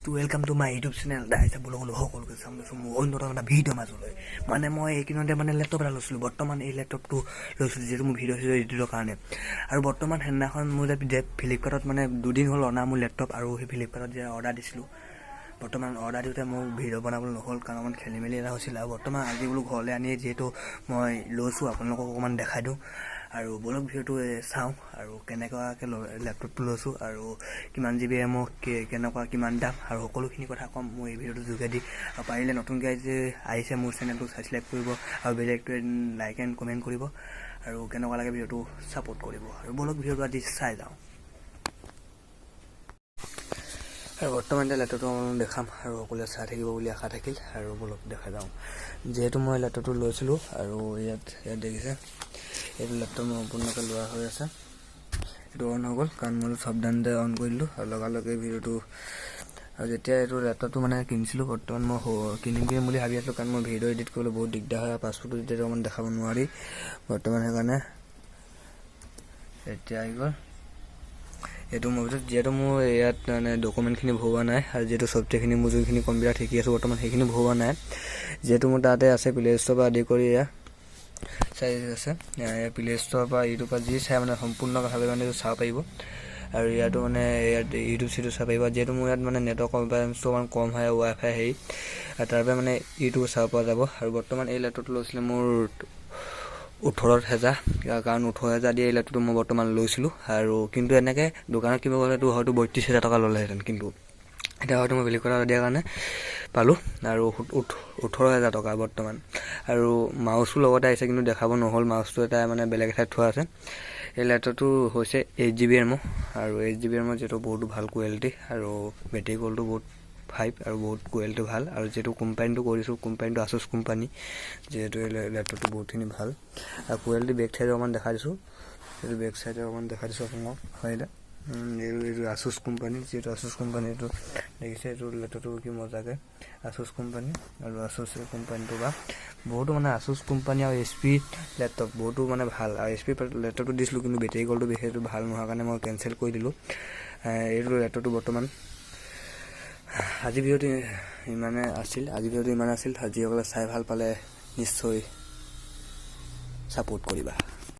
Welcome to my YouTube channel दाइसा बोलो সকলকে সামনে মই নতুন এটা ভিডিও মাজলৈ মানে মই এইকিনতে মানে ল্যাপটপ এটা লৈছিলো বৰ্তমান এই ল্যাপটপটো লৈছিলো যেটো মই ভিডিও এডিটৰ কাৰণে আৰু বৰ্তমান হেনাখন মই যে ফ্লিপকাৰ্টত মানে দুদিন হ'ল অনা মোৰ ল্যাপটপ আৰু সেই ফ্লিপকাৰ্টত যে অৰ্ডাৰ দিছিলো বৰ্তমান অৰ্ডাৰ দিওঁতে মই ভিডিও বনাবলৈ নহল কাৰণ অকমান খেলিমেলি এটা হৈছিল আৰু বৰ্তমান আজি বোলো ঘৰলৈ আনি যেটো মই লৈছো আপোনালোকক অকমান দেখাই দিওঁ আৰু বলক ভিডিওটো চাওঁ আৰু কেনেকুৱাকৈ ল্যাপটপটো লৈছো আৰু কিমান জিবি RAM কেনেকুৱা কিমান দাম আৰু সকলোখিনি কথা কম মই এই ভিডিওটো যোগেদি আৰু পাৰিলে নতুনকৈ যে আহিছে মোৰ চেনেলটো সাবস্ক্ৰাইব কৰিব আৰু বেলেগটো লাইক এণ্ড কমেণ্ট কৰিব আৰু কেনেকুৱা লাগে ভিডিওটো সাপোৰ্ট কৰিব আৰু বলক ভিডিওটো আজি চাই যাওঁ আৰু বৰ্তমান ল্যাপটপটো মই দেখাম আৰু সকলোৱে চাই থাকিব বুলি আশা থাকিল আৰু বলক দেখা যাওঁ যেহেতু মই ল্যাপটপটো লৈছিলো আৰু ইয়াত দেখিছে এই ল্যাপটপ সম্পূৰ্ণকৈ লোৱা হৈ আছে এটো অন হৈ গ'ল কাৰণ মই সাবধানতে অন কৰিলো আৰু লগালগে ভিডিওটো আৰু যেতিয়া এটো ল্যাপটপটো মানে কিনিছিলো বৰ্তমান মই কিনিম বুলি ভাবি আছিলো কাৰণ মই ভিডিও এডিট কৰিবলৈ বহুত দিগদাৰ হয় পাছপোৰ্টটো যেতিয়া মানে দেখাব নোৱাৰি বৰ্তমান সেইকাৰণে এতিয়া আহি গ'ল এটো মই যেটো মোৰ ইয়াত মানে ডকুমেন্টখিনি ভৰোৱা নাই আৰু যেটো সফটৱেৰখিনি মোৰ যোনখিনি কম্পিউটাৰ ঠিকি আছে বৰ্তমান সেইখিনি ভৰোৱা নাই যেটো মোৰ তাতে আছে প্লে ষ্ট'ৰ পৰা আদি কৰি চাই আছে প্লে ষ্ট'ৰ পৰা ইউটিউব পৰা যি চাই মানে সম্পূৰ্ণভাৱে মানে চাব পাৰিব আৰু ইয়াতো মানে ইউটিউব চিটো চাব পাৰিব যেটো মোৰ ইয়াত মানে নেটৱৰ্ক বেলেন্সটো অকমান কম হয় ৱাইফাই হেৰি আৰু তাৰ পৰা মানে ইউটিউব চাব পৰা যাব আৰু বৰ্তমান এই ল্যাপটপটো লৈছিলে মোৰ 18000 কাৰণ 18000 দিয়ে এই ল্যাপটপটো মই বৰ্তমান লৈছিলো আৰু কিন্তু এনেকৈ দোকানত কিবা গ'লেতো হয়তো 32000 টকা ল'লেহেঁতেন কিন্তু এটা হয়তো মই বেলেগ কথা দিয়া কাৰণে পালো আৰু 18000 টকা বৰ্তমান আৰু মাউসটো লগতে আহিছে কিন্তু দেখাব নহল মাউসটো এটা মানে বেলেগ ঠাইত থোৱা আছে এই ল্যাপটপটো হৈছে 8GB RAM আৰু 8GB RAM যেটো বহুত ভাল কোৱালিটি আৰু বেটাৰি কোৱালিটি বহুত 5 আৰু বহুত কোৱালিটি ভাল আৰু যেটো কোম্পানীটো কৰিছো কোম্পানীটো Asus কোম্পানী যেটো ল্যাপটপটো বহুতখিনি ভাল আৰু কোৱালিটি বেক সাইডে অকমান দেখা দিছো এই বেক সাইডে অকমান দেখা দিছো আপোনাক হয়লা এই Asus কোম্পানী যেটো Asus কোম্পানীটো দেখিছে এই ল্যাপটপটো কি মজাকে Asus কোম্পানী আৰু Asus কোম্পানীটো বা বহুত মানে Asus কোম্পানী আৰু HP ল্যাপটপ বহুত মানে ভাল আৰু HP ল্যাপটপটো দিছিলো কিন্তু বেটাৰি কোৱালিটি বেছিটো ভাল নোহোৱাৰ কাৰণে মই কেনসেল কৰি দিলো এই ল্যাপটপটো বৰ্তমান আজি ভিডিওটো ইমানে আছিল আজি সকলে চাই ভাল পালে নিশ্চয় সাপোৰ্ট কৰিবা।